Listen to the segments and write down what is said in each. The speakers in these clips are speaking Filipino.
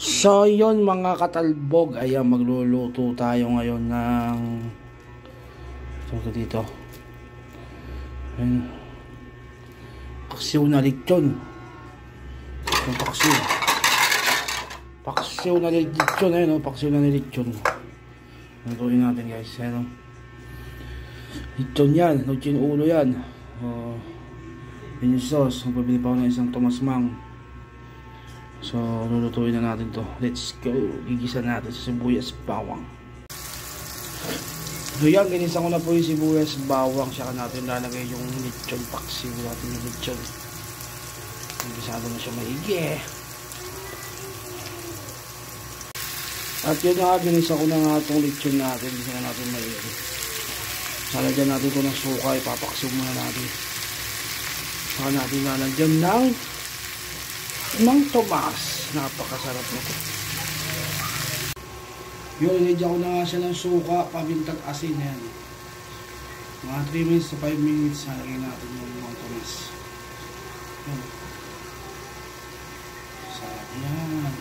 So yun mga katalbog, ayan magluluto tayo ngayon ng ito dito. Ayan. Paksiw na lechon. Paksiw na lechon, ayun oh, paksiw na lechon. Lutuin natin guys, ayun oh. Lechon yan, lechon ulo yan. Yun yung sauce, magpabili pa ako ng isang Thomas Mang. So, lulutuin na natin to. Let's go. Gigisa natin sa sibuyas bawang. So yan, ginisa ko na po yung sibuyas bawang. Saka natin lalagay yung lechon. Paksiw natin yung lechon. Gisado na siya maigi. At yun nga, ginisa ko na nga itong lechon natin. Gisa na natin maigi. Lalagyan natin ito ng suka. Ipapaksiw muna natin. Saka natin lalagyan ng Mang Tomas. Napakasarap nito. Yun, nilagyan ko na nga siya ng suka, pamintang asin yan. Mga 3 minutes to 5 minutes nalagyan natin yung Mang Tomas. Yun. Sarap yan.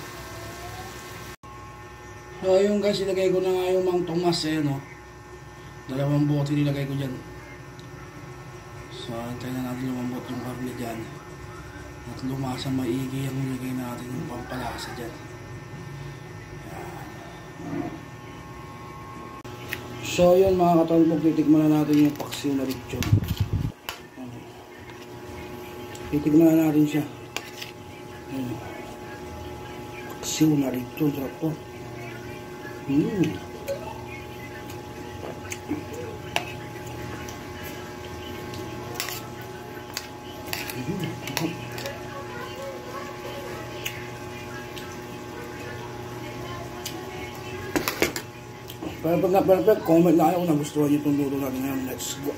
So yun guys, ilagay ko na nga yung Mang Tomas eh, no? 2 bote nilagay ko dyan. So antayin na natin lumambot yung karne dyan. At lumasa maigi ang nilagay natin yung pampalasa dyan. Yan. So yun mga katalbog, titikman na natin yung paksiw na lechon. Titikman na natin siya. Paksiw na lechon, sarap to. Perfect na perfect. Comment na kayo kung nagustuhan nyo itong luto natin ngayon. Let's go.